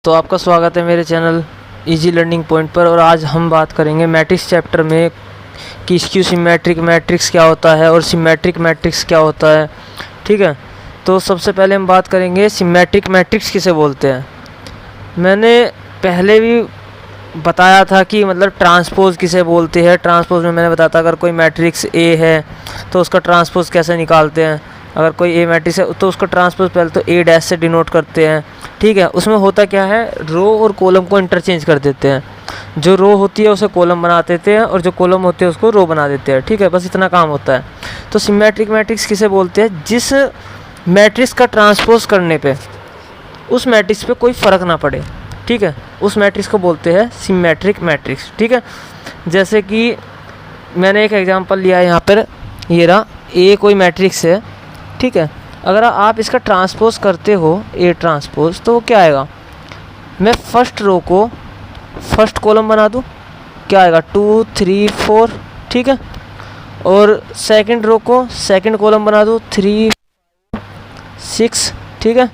तो आपका स्वागत है मेरे चैनल इजी लर्निंग पॉइंट पर। और आज हम बात करेंगे मैट्रिक्स चैप्टर में कि स्क्यू सिमेट्रिक मैट्रिक्स क्या होता है और सिमेट्रिक मैट्रिक्स क्या होता है। ठीक है, तो सबसे पहले हम बात करेंगे सिमेट्रिक मैट्रिक्स किसे बोलते हैं। मैंने पहले भी बताया था कि मतलब ट्रांसपोज किसे बोलते हैं। ट्रांसपोज में मैंने बताया था अगर कोई मैट्रिक्स ए है तो उसका ट्रांसपोज कैसे निकालते हैं। अगर कोई ए मैट्रिक्स है तो उसका ट्रांसपोज पहले तो ए डैश से डिनोट करते हैं। ठीक है, उसमें होता क्या है, रो और कॉलम को इंटरचेंज कर देते हैं। जो रो होती है उसे कॉलम बना देते हैं और जो कॉलम होते हैं उसको रो बना देते हैं। ठीक है, बस इतना काम होता है। तो सिमेट्रिक मैट्रिक्स किसे बोलते हैं, जिस मैट्रिक्स का ट्रांसपोज करने पे उस मैट्रिक्स पे कोई फ़र्क ना पड़े। ठीक है, उस मैट्रिक्स को बोलते हैं सिमेट्रिक मैट्रिक्स। ठीक है, जैसे कि मैंने एक एग्जांपल लिया है यहाँ पर, ये रहा ए कोई मैट्रिक्स है। ठीक है, अगर आप इसका ट्रांसपोज करते हो ए ट्रांसपोज, तो वो क्या आएगा, मैं फर्स्ट रो को फर्स्ट कॉलम बना दूँ, क्या आएगा 2 3 4। ठीक है, और सेकंड रो को सेकंड कॉलम बना दूँ 3 6। ठीक है,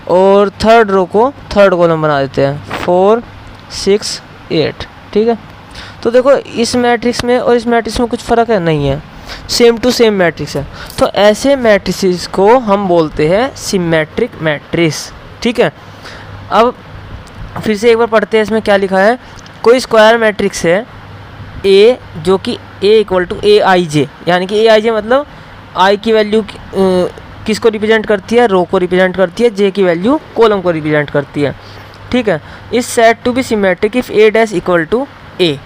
और थर्ड रो को थर्ड कॉलम बना देते हैं 4 6 8। ठीक है, तो देखो इस मैट्रिक्स में और इस मैट्रिक्स में कुछ फ़र्क है नहीं है, सेम टू सेम मैट्रिक्स है। तो ऐसे मैट्रिसेस को हम बोलते हैं सिमेट्रिक मैट्रिक्स। ठीक है, अब फिर से एक बार पढ़ते हैं इसमें क्या लिखा है। कोई स्क्वायर मैट्रिक्स है ए जो कि ए इक्वल टू ए आई जे, यानी कि ए आई जे मतलब आई की वैल्यू किसको रिप्रेजेंट करती है, रो को रिप्रेजेंट करती है, जे की वैल्यू कॉलम को रिप्रेजेंट करती है। ठीक है, is said to be symmetric if a dash equal to a,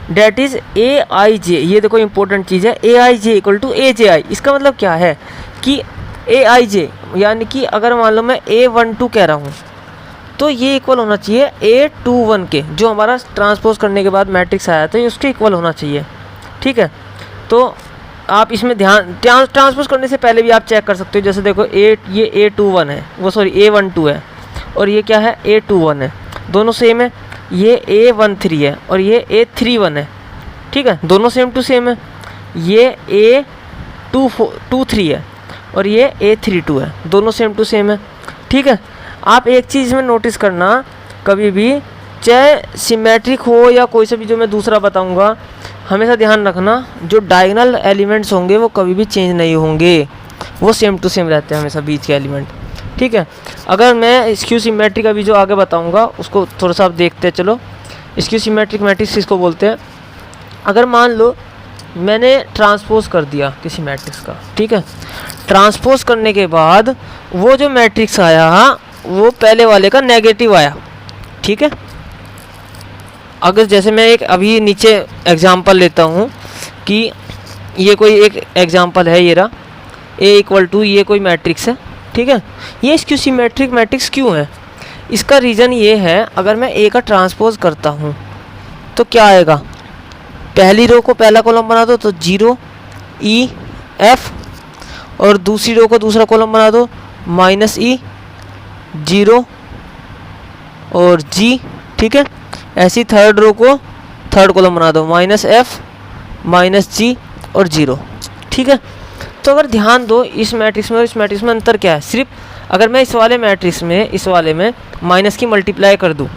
that is a i j. ये देखो इंपॉर्टेंट चीज़ है, ए आई जे इक्वल टू ए जे आई। इसका मतलब क्या है कि ए आई जे यानी कि अगर मान लो मैं A12 कह रहा हूँ तो ये इक्वल होना चाहिए A21 के, जो हमारा ट्रांसपोज करने के बाद मैट्रिक्स आया था, ये उसके इक्वल होना चाहिए। ठीक है, तो आप इसमें ध्यान ट्रांसपोज करने से पहले भी आप चेक कर सकते हो। जैसे देखो ये A21 है, वो सॉरी A12 है, और ये क्या है A21 है, दोनों सेम है। ये A13 है और ये A31 है। ठीक है, दोनों सेम टू सेम है। ये A23 है और ये A32 है, दोनों सेम टू सेम है। ठीक है, आप एक चीज़ में नोटिस करना, कभी भी चाहे सिमेट्रिक हो या कोई सा भी जो मैं दूसरा बताऊंगा, हमेशा ध्यान रखना जो डायगोनल एलिमेंट्स होंगे वो कभी भी चेंज नहीं होंगे, वो सेम टू सेम रहते हैं हमेशा बीच के एलिमेंट। ठीक है, अगर मैं स्क्यू सिमेट्रिक अभी जो आगे बताऊंगा उसको थोड़ा सा आप देखते हैं। चलो, स्क्यू सिमेट्रिक मैट्रिक्स इसको बोलते हैं। अगर मान लो मैंने ट्रांसपोज कर दिया किसी मैट्रिक्स का, ठीक है, ट्रांसपोज करने के बाद वो जो मैट्रिक्स आया वो पहले वाले का नेगेटिव आया। ठीक है, अगर जैसे मैं एक अभी नीचे एग्जांपल लेता हूँ कि ये कोई एक एग्जांपल है, ये रहा ए इक्वल टू ये कोई मैट्रिक्स है। ठीक है, ये स्क्यू सिमेट्रिक मैट्रिक्स क्यों है, इसका रीज़न ये है, अगर मैं ए का ट्रांसपोज करता हूँ तो क्या आएगा, पहली रो को पहला कॉलम बना दो तो 0 E F, और दूसरी रो को दूसरा कॉलम बना दो -E 0 और G। ठीक है, ऐसी थर्ड रो को थर्ड कॉलम बना दो -F -G और 0। ठीक है, तो अगर ध्यान दो इस मैट्रिक्स में और इस मैट्रिक्स में अंतर क्या है, सिर्फ अगर मैं इस वाले मैट्रिक्स में इस वाले में माइनस की मल्टीप्लाई कर दूं,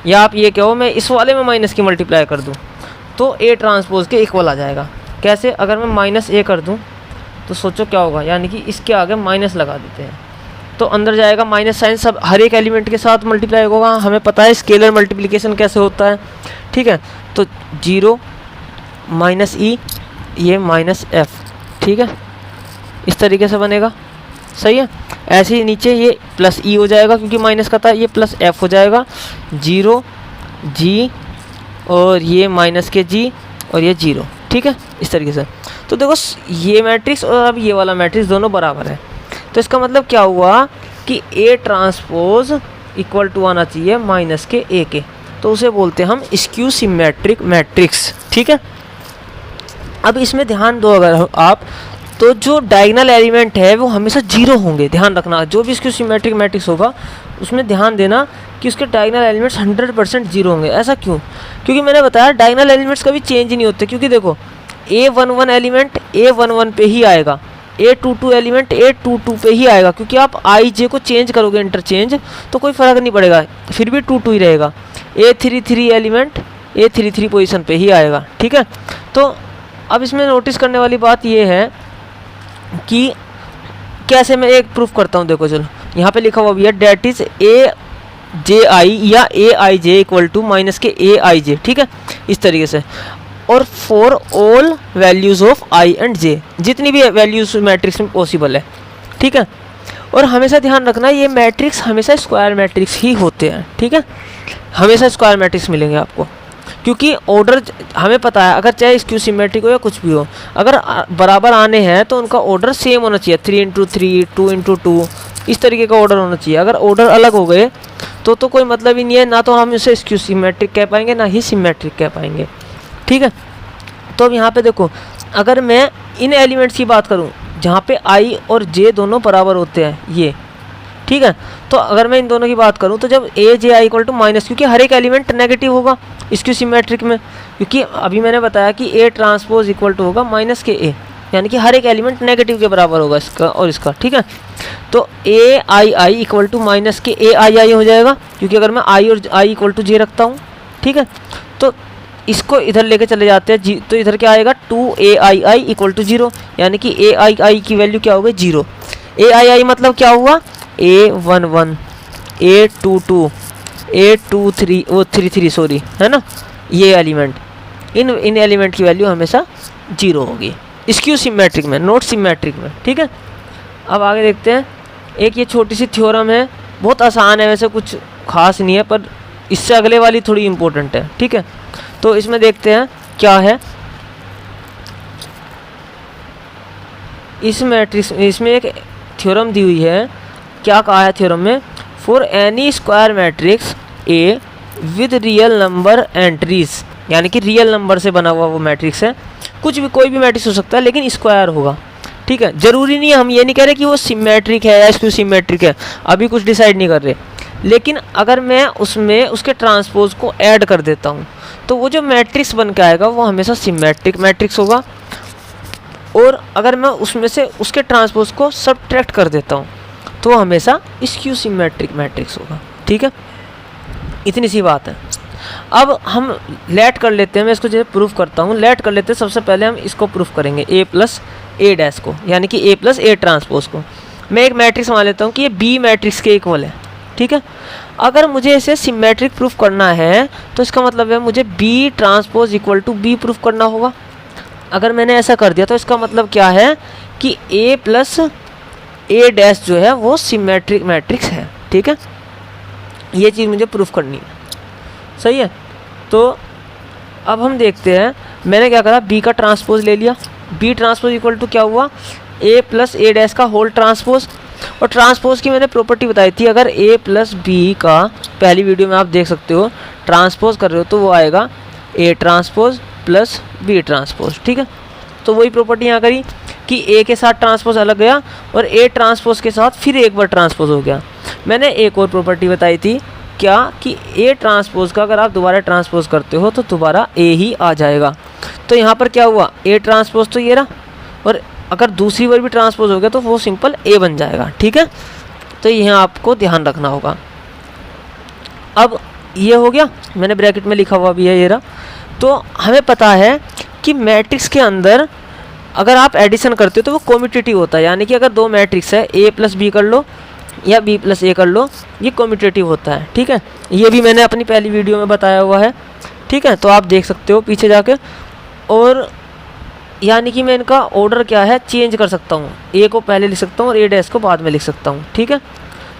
या आप ये कहो मैं इस वाले में माइनस की मल्टीप्लाई कर दूं, तो ए ट्रांसपोज के इक्वल आ जाएगा। कैसे, अगर मैं -A कर दूं तो सोचो क्या होगा, यानी कि इसके आगे माइनस लगा देते हैं तो अंदर जाएगा माइनस साइन, सब हर एक एलिमेंट के साथ मल्टीप्लाई होगा। हमें पता है स्केलर मल्टीप्लिकेशन कैसे होता है। ठीक है, तो 0 -E ये -F। ठीक है, इस तरीके से बनेगा, सही है। ऐसे ही नीचे ये +E हो जाएगा क्योंकि माइनस का था, ये +F हो जाएगा, 0 G और ये माइनस के G और ये 0। ठीक है, इस तरीके से। तो देखो ये मैट्रिक्स और अब ये वाला मैट्रिक्स दोनों बराबर है, तो इसका मतलब क्या हुआ कि A ट्रांसपोज इक्वल टू आना चाहिए -A के, तो उसे बोलते हैं हम स्क्यू सिमेट्रिक मैट्रिक्स। ठीक है, अब इसमें ध्यान दो अगर आप, तो जो डायगोनल एलिमेंट है वो हमेशा 0 होंगे। ध्यान रखना, जो भी इसके सिमेट्रिक मैट्रिक्स होगा उसमें ध्यान देना कि उसके डायगोनल एलिमेंट्स 100% 0 होंगे। ऐसा क्यों, क्योंकि मैंने बताया डायगोनल एलिमेंट्स कभी चेंज नहीं होते, क्योंकि देखो A11 एलिमेंट A11 पे ही आएगा, A22 एलिमेंट A22 पे ही आएगा, क्योंकि आप आई जे को चेंज करोगे इंटरचेंज तो कोई फ़र्क नहीं पड़ेगा, फिर भी 22 ही रहेगा। A33 एलिमेंट A33 पोजीशन पे ही आएगा, ठीक है। तो अब इसमें नोटिस करने वाली बात ये है कि कैसे मैं एक प्रूफ करता हूँ। देखो चलो, यहाँ पे लिखा हुआ भी है डेट इज AJI या AIJ इक्वल टू माइनस के AIJ, ठीक है, इस तरीके से। और for all values of I and J, जितनी भी वैल्यूज मैट्रिक्स में पॉसिबल है, ठीक है। और हमेशा ध्यान रखना ये मैट्रिक्स हमेशा स्क्वायर मैट्रिक्स ही होते हैं, ठीक है, हमेशा स्क्वायर मैट्रिक्स मिलेंगे आपको, क्योंकि ऑर्डर हमें पता है अगर चाहे स्क्यू सिमेट्रिक हो या कुछ भी हो, अगर बराबर आने हैं तो उनका ऑर्डर सेम होना चाहिए, 3×3 2×2 इस तरीके का ऑर्डर होना चाहिए। अगर ऑर्डर अलग हो गए तो कोई मतलब ही नहीं है, ना तो हम इसे स्क्यू सिमेट्रिक कह पाएंगे ना ही सिमेट्रिक कह पाएंगे, ठीक है। तो अब यहाँ पे देखो, अगर मैं इन एलिमेंट्स की बात करूँ जहाँ पे I और J दोनों बराबर होते हैं ये, ठीक है, तो अगर मैं इन दोनों की बात करूँ तो जब AJI इक्वल टू माइनस, क्योंकि हर एक एलिमेंट नेगेटिव होगा स्क्यू सिमेट्रिक में, क्योंकि अभी मैंने बताया कि A ट्रांसपोज इक्वल टू होगा माइनस के A, यानी कि हर एक एलिमेंट नेगेटिव के बराबर होगा इसका और इसका, ठीक है। तो AII इक्वल टू माइनस के AII हो जाएगा, क्योंकि अगर मैं I और I इक्वल टू J रखता हूँ, ठीक है, तो इसको इधर लेके चले जाते हैं तो इधर क्या आएगा 2AII इक्वल टू 0, यानी कि AII की वैल्यू क्या हो गई 0। AII मतलब क्या हुआ A11 A22 A23 वो 33 सॉरी, है ना, ये एलिमेंट, इन एलिमेंट की वैल्यू हमेशा 0 होगी स्क्यू सिमेट्रिक में, नॉट सिमेट्रिक में, ठीक है। अब आगे देखते हैं, एक ये छोटी सी थ्योरम है, बहुत आसान है वैसे, कुछ खास नहीं है, पर इससे अगले वाली थोड़ी इंपॉर्टेंट है, ठीक है। तो इसमें देखते हैं क्या है इस मैट्रिक्स, इसमें एक थ्योरम दी हुई है। क्या कहा है थ्योरम में, for N E square matrix A with real number entries, यानी कि रियल नंबर से बना हुआ वो मैट्रिक्स है, कुछ भी कोई भी मैट्रिक्स हो सकता है लेकिन स्क्वायर होगा, ठीक है। जरूरी नहीं है, हम ये नहीं कह रहे कि वो सिमेट्रिक है या स्क्यू सिमेट्रिक है, अभी कुछ डिसाइड नहीं कर रहे, लेकिन अगर मैं उसमें उसके ट्रांसपोज को ऐड कर देता हूँ तो वो जो मैट्रिक्स बन के आएगा वो हमेशा सिमेट्रिक मैट्रिक्स होगा, और अगर मैं उसमें से उसके ट्रांसपोज को सबट्रैक्ट कर देता हूँ तो वो हमेशा स्क्यू सिमेट्रिक मैट्रिक्स होगा, ठीक है। इतनी सी बात है। अब हम लेट कर लेते हैं, मैं इसको जो प्रूफ करता हूँ, लेट कर लेते हैं। सबसे पहले हम इसको प्रूफ करेंगे A प्लस A डैश को, यानी कि A प्लस A ट्रांसपोज को। मैं एक मैट्रिक्स मान लेता हूँ कि ये B मैट्रिक्स के इक्वल है, ठीक है। अगर मुझे इसे सिमेट्रिक प्रूफ करना है तो इसका मतलब है मुझे B transpose equal to B proof करना होगा। अगर मैंने ऐसा कर दिया तो इसका मतलब क्या है कि A प्लस A डैश जो है वो सिमेट्रिक मैट्रिक्स है, ठीक है। ये चीज़ मुझे प्रूफ करनी है, सही है। तो अब हम देखते हैं, मैंने क्या करा, B का ट्रांसपोज ले लिया, B ट्रांसपोज इक्वल टू क्या हुआ A प्लस A डैश का होल ट्रांसपोज। और ट्रांसपोज की मैंने प्रॉपर्टी बताई थी, अगर A प्लस B का, पहली वीडियो में आप देख सकते हो, ट्रांसपोज कर रहे हो तो वो आएगा A transpose plus B transpose, ठीक है। तो वही प्रॉपर्टी यहाँ करी कि A के साथ ट्रांसपोज अलग गया और A ट्रांसपोज के साथ फिर एक बार ट्रांसपोज हो गया। मैंने एक और प्रॉपर्टी बताई थी, क्या कि A ट्रांसपोज का अगर आप दोबारा ट्रांसपोज करते हो तो दोबारा A ही आ जाएगा। तो यहाँ पर क्या हुआ, A ट्रांसपोज तो ये रहा, और अगर दूसरी बार भी ट्रांसपोज हो गया तो वो सिंपल A बन जाएगा, ठीक है। तो यहाँ आपको ध्यान रखना होगा। अब ये हो गया, मैंने ब्रैकेट में लिखा हुआ भी है ये रहा। तो हमें पता है कि मैट्रिक्स के अंदर अगर आप एडिशन करते हो तो वो कॉम्यूटेटिव होता है, यानी कि अगर दो मैट्रिक्स है A प्लस B कर लो या B प्लस A कर लो, ये कॉम्यूटेटिव होता है, ठीक है। ये भी मैंने अपनी पहली वीडियो में बताया हुआ है, ठीक है, तो आप देख सकते हो पीछे जाके। और यानी कि मैं इनका ऑर्डर क्या है चेंज कर सकता हूँ, A को पहले लिख सकता हूँ और A डैश को बाद में लिख सकता हूँ, ठीक है।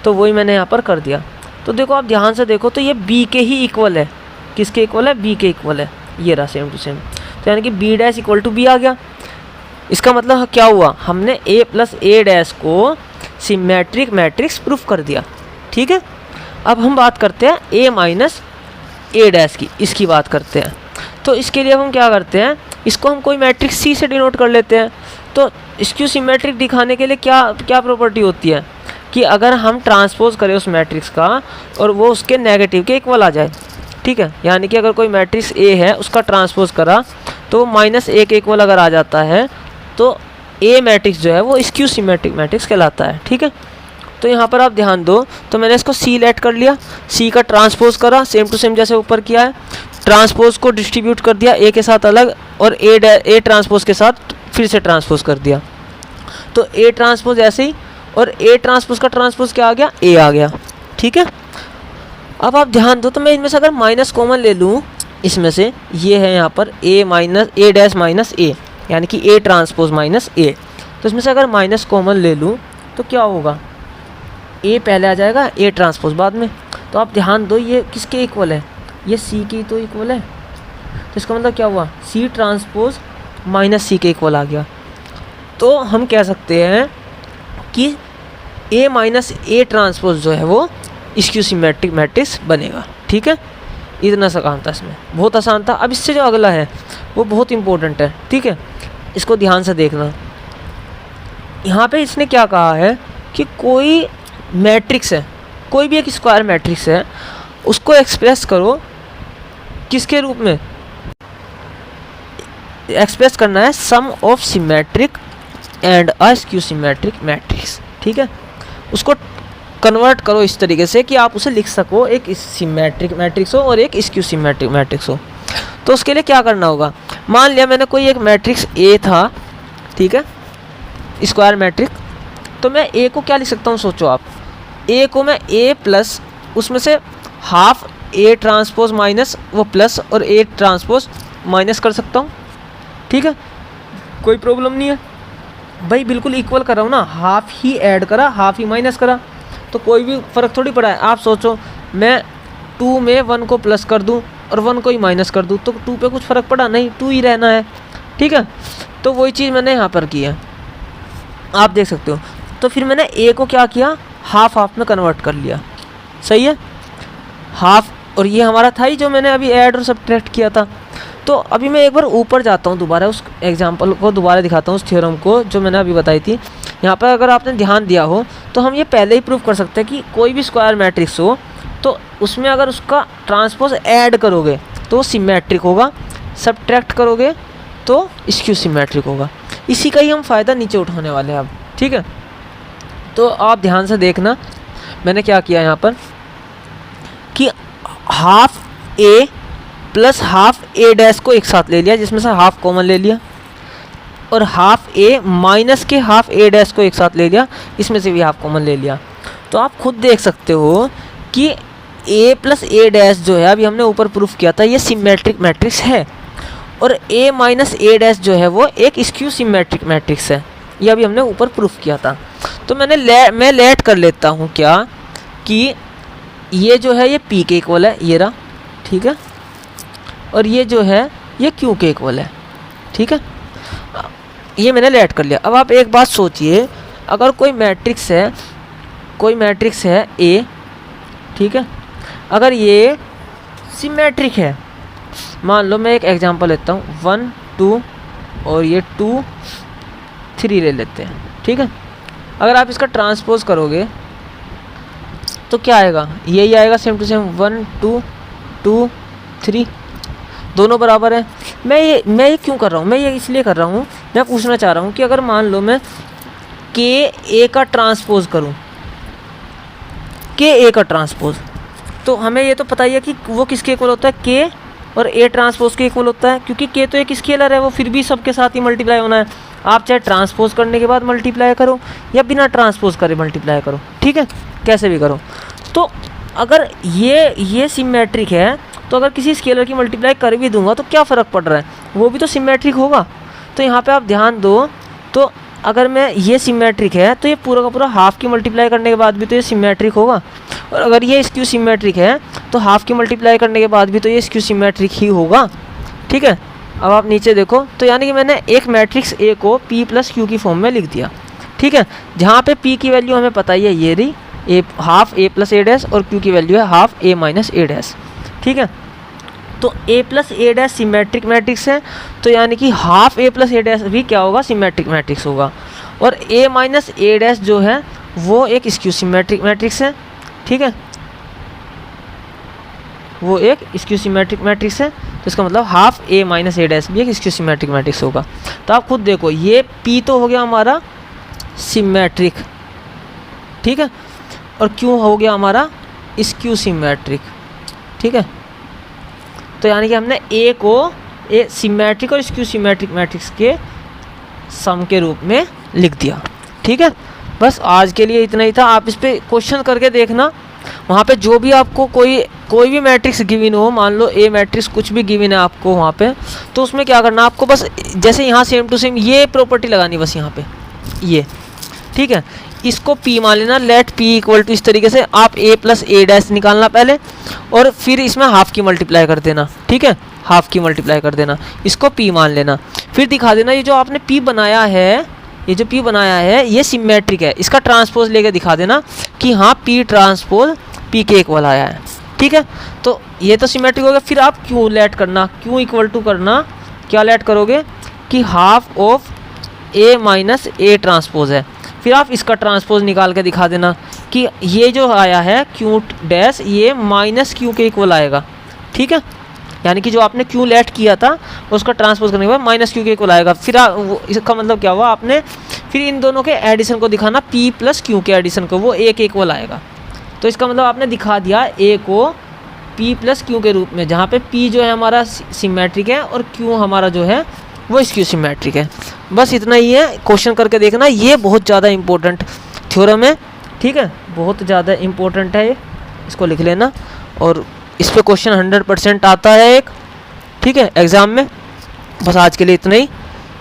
तो वही मैंने यहाँ पर कर दिया। तो देखो आप ध्यान से देखो तो ये B के ही इक्वल है, किसके इक्वल है, B के इक्वल है, ये रहा सेम टू सेम। तो यानी कि B dash equal to B आ गया। इसका मतलब क्या हुआ, हमने A प्लस A डैश को सिमेट्रिक मैट्रिक्स प्रूफ कर दिया, ठीक है। अब हम बात करते हैं A माइनस A डैश की, इसकी बात करते हैं। तो इसके लिए अब हम क्या करते हैं, इसको हम कोई मैट्रिक्स C से डिनोट कर लेते हैं। तो इसको सिमेट्रिक दिखाने के लिए क्या क्या प्रॉपर्टी होती है कि अगर हम ट्रांसपोज करें उस मैट्रिक्स का और वो उसके नेगेटिव के इक्वल आ जाए, ठीक है। यानी कि अगर कोई मैट्रिक्स A है उसका ट्रांसपोज करा तो वो -A के इक्वल अगर आ जाता है तो ए मैट्रिक्स जो है वो स्क्यू सिमेट्रिक मैट्रिक्स कहलाता है। ठीक है, तो यहाँ पर आप ध्यान दो, तो मैंने इसको सी लेट कर लिया, सी का ट्रांसपोज करा सेम टू सेम जैसे ऊपर किया है, ट्रांसपोज को डिस्ट्रीब्यूट कर दिया ए के साथ अलग और ए ट्रांसपोज के साथ फिर से ट्रांसपोज कर दिया, तो ए ट्रांसपोज ऐसे ही और ए ट्रांसपोज का ट्रांसपोज क्या आ गया, ए आ गया। ठीक है, अब आप ध्यान दो, तो मैं इनमें से अगर माइनस कॉमन ले लूँ, इसमें से ये है यहाँ पर ए माइनस ए डैश माइनस ए, यानी कि ए ट्रांसपोज माइनस ए, तो इसमें से अगर माइनस कॉमन ले लूँ तो क्या होगा, ए पहले आ जाएगा, ए ट्रांसपोज बाद में। तो आप ध्यान दो, ये किसके इक्वल है, ये सी की तो इक्वल है, तो इसका मतलब क्या हुआ, सी ट्रांसपोज माइनस सी के इक्वल आ गया। तो हम कह सकते हैं कि ए माइनस ए ट्रांसपोज जो है वो स्क्यू सिमेट्रिक मैट्रिक्स बनेगा। ठीक है, इतना सा काम था इसमें, बहुत आसान था। अब इससे जो अगला है वो बहुत इंपॉर्टेंट है। ठीक है, इसको ध्यान से देखना, यहाँ पे इसने क्या कहा है कि कोई मैट्रिक्स है, कोई भी एक स्क्वायर मैट्रिक्स है, उसको एक्सप्रेस करो किसके रूप में, एक्सप्रेस करना है sum of symmetric and a skew symmetric matrix. ठीक है, उसको कन्वर्ट करो इस तरीके से कि आप उसे लिख सको, एक सिमेट्रिक मैट्रिक्स हो और एक स्क्यू सिमेट्रिक मैट्रिक्स हो। तो उसके लिए क्या करना होगा, मान लिया मैंने कोई एक मैट्रिक्स ए था, ठीक है, स्क्वायर मैट्रिक्स, तो मैं ए को क्या लिख सकता हूँ, सोचो आप, ए को मैं ए प्लस उसमें से हाफ ए ट्रांसपोज माइनस वो प्लस और ए ट्रांसपोज माइनस कर सकता हूँ। ठीक है, कोई प्रॉब्लम नहीं है भाई, बिल्कुल इक्वल कर रहा हूँ ना, हाफ ही ऐड करा हाफ ही माइनस करा, तो कोई भी फ़र्क थोड़ी पड़ा है। आप सोचो मैं 2 में 1 को प्लस कर दूँ और 1 को ही माइनस कर दूँ, तो 2 पे कुछ फ़र्क पड़ा नहीं, 2 ही रहना है। ठीक है, तो वही चीज़ मैंने यहाँ पर की है, आप देख सकते हो। तो फिर मैंने ए को क्या किया, हाफ हाफ में कन्वर्ट कर लिया, सही है, हाफ, और ये हमारा था ही जो मैंने अभी ऐड और सब्ट्रैक्ट किया था। तो अभी मैं एक बार ऊपर जाता हूँ, दोबारा उस एग्जांपल को दोबारा दिखाता हूँ, उस थ्योरम को जो मैंने अभी बताई थी। यहाँ पर अगर आपने ध्यान दिया हो तो हम ये पहले ही प्रूव कर सकते हैं कि कोई भी स्क्वायर मैट्रिक्स हो तो उसमें अगर उसका ट्रांसपोज ऐड करोगे तो सिमेट्रिक होगा, सब्ट्रैक्ट करोगे तो स्क्यू सिमेट्रिक होगा। इसी का ही हम फ़ायदा नीचे उठाने वाले हैं अब। ठीक है, तो आप ध्यान से देखना, मैंने क्या किया यहाँ पर कि हाफ ए प्लस हाफ ए डैश को एक साथ ले लिया, जिसमें से हाफ कॉमन ले लिया, और हाफ ए माइनस के हाफ ए डैश को एक साथ ले लिया, इसमें से भी हाफ कॉमन ले लिया। तो आप खुद देख सकते हो कि ए प्लस ए डैश जो है, अभी हमने ऊपर प्रूफ किया था, ये सिमेट्रिक मैट्रिक्स है, और ए माइनस ए डैश जो है वो एक स्क्यू सिमेट्रिक मैट्रिक्स है, ये अभी हमने ऊपर प्रूफ किया था। तो मैं लेट कर लेता हूँ क्या कि ये जो है ये पी के इक्वल है, ये रहा, ठीक है, और ये जो है ये क्यू के इक्वल है। ठीक है, ये मैंने लेट कर लिया। अब आप एक बात सोचिए, अगर कोई मैट्रिक्स है ए, ठीक है, अगर ये सिमेट्रिक है, मान लो मैं एक एग्जांपल लेता हूँ, 1 2 और ये 2 3 ले लेते हैं। ठीक है, अगर आप इसका ट्रांसपोज करोगे तो क्या आएगा, यही आएगा सेम टू सेम, 1 2 2 3 दोनों बराबर है। मैं ये क्यों कर रहा हूँ, मैं ये इसलिए कर रहा हूँ, मैं पूछना चाह रहा हूँ कि अगर मान लो मैं के ए का ट्रांसपोज करूँ, के ए का ट्रांसपोज, तो हमें ये तो पता ही है कि वो किसके इक्वल होता है, के और ए ट्रांसपोज के इक्वल होता है, क्योंकि के तो एक स्केलर है, वो फिर भी सबके साथ ही मल्टीप्लाई होना है। आप चाहे ट्रांसपोज करने के बाद मल्टीप्लाई करो या बिना ट्रांसपोज करे मल्टीप्लाई करो, ठीक है, कैसे भी करो। तो अगर ये सिमेट्रिक है, तो अगर किसी स्केलर की मल्टीप्लाई कर भी दूंगा तो क्या फ़र्क पड़ रहा है, वो भी तो सिमेट्रिक होगा। तो यहाँ पे आप ध्यान दो, तो अगर मैं ये सिमेट्रिक है तो ये पूरा का पूरा हाफ की मल्टीप्लाई करने के बाद भी तो ये सिमेट्रिक होगा, और अगर ये स्क्यू सिमेट्रिक है तो हाफ की मल्टीप्लाई करने के बाद भी तो ये स्क्यू सिमेट्रिक ही होगा। ठीक है, अब आप नीचे देखो, तो यानी कि मैंने एक मैट्रिक्स ए को पी प्लस क्यू की फॉर्म में लिख दिया। ठीक है, जहाँ पे पी की वैल्यू हमें पता ही है, ये रही ए हाफ ए प्लस ए डैश, और क्यू की वैल्यू है हाफ ए माइनस ए डैश। ठीक है, तो ए प्लस ए डैश सिमेट्रिक मैट्रिक्स है, तो यानी कि हाफ ए प्लस ए डैश भी क्या होगा, सिमेट्रिक मैट्रिक्स होगा, और ए माइनस ए डैश जो है वो एक स्क्यू सिमेट्रिक मैट्रिक्स है। ठीक है, वो एक स्क्यू सिमेट्रिक मैट्रिक्स है, तो इसका मतलब हाफ ए माइनस ए डैश भी एक स्क्यू सिमेट्रिक मैट्रिक्स होगा। तो आप खुद देखो, ये P तो हो गया हमारा सिमेट्रिक, ठीक है, और Q हो गया हमारा स्क्यू सिमेट्रिक, ठीक है। तो यानी कि हमने A को सिमेट्रिक और स्क्यू सिमेट्रिक मैट्रिक्स के सम के रूप में लिख दिया, ठीक है। बस आज के लिए इतना ही था। आप इस पे क्वेश्चन करके देखना, वहाँ पे जो भी आपको कोई भी मैट्रिक्स गिवन हो, मान लो A मैट्रिक्स कुछ भी गिवन है आपको वहाँ पे, तो उसमें क्या करना आपको, बस जैसे यहाँ सेम टू सेम ये प्रॉपर्टी लगानी बस यहाँ पे, ये, ठीक है। इसको P मान लेना, लेट P इक्वल टू, इस तरीके से आप A प्लस A डैश निकालना पहले, और फिर इसमें हाफ की मल्टीप्लाई कर देना, ठीक है, हाफ की मल्टीप्लाई कर देना, इसको P मान लेना, फिर दिखा देना ये जो आपने P बनाया है, ये जो P बनाया है ये सिमेट्रिक है, इसका ट्रांसपोज लेके दिखा देना कि हाँ P ट्रांसपोज P के इक्वल आया है, ठीक है। तो ये तो सिमेट्रिक हो गया। फिर आप Q लेट करना, Q इक्वल टू करना, क्या लेट करोगे कि half of A minus A transpose है, फिर आप इसका ट्रांसपोज निकाल के दिखा देना कि ये जो आया है Q डैश, ये माइनस Q के इक्वल आएगा, ठीक है। यानी कि जो आपने Q लेट किया था उसका ट्रांसपोज करने के बाद माइनस Q के इक्वल आएगा। फिर इसका मतलब क्या हुआ, आपने फिर इन दोनों के एडिशन को दिखाना, P प्लस Q के एडिशन को, वो A के इक्वल आएगा। तो इसका मतलब आपने दिखा दिया A को P प्लस Q के रूप में, जहाँ पे P जो है हमारा सिमेट्रिक है और Q हमारा जो है वो स्क्यू सिमेट्रिक है। बस इतना ही है, क्वेश्चन करके देखना, ये बहुत ज़्यादा इंपॉर्टेंट थ्योरम है, ठीक है, बहुत ज़्यादा इंपॉर्टेंट है ये, इसको लिख लेना। और इस पे क्वेश्चन 100% आता है एक, ठीक है, एग्ज़ाम में। बस आज के लिए इतना ही,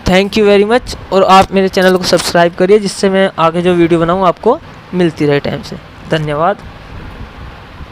थैंक यू वेरी मच। और आप मेरे चैनल को सब्सक्राइब करिए, जिससे मैं आगे जो वीडियो बनाऊँ आपको मिलती रहे टाइम से। धन्यवाद।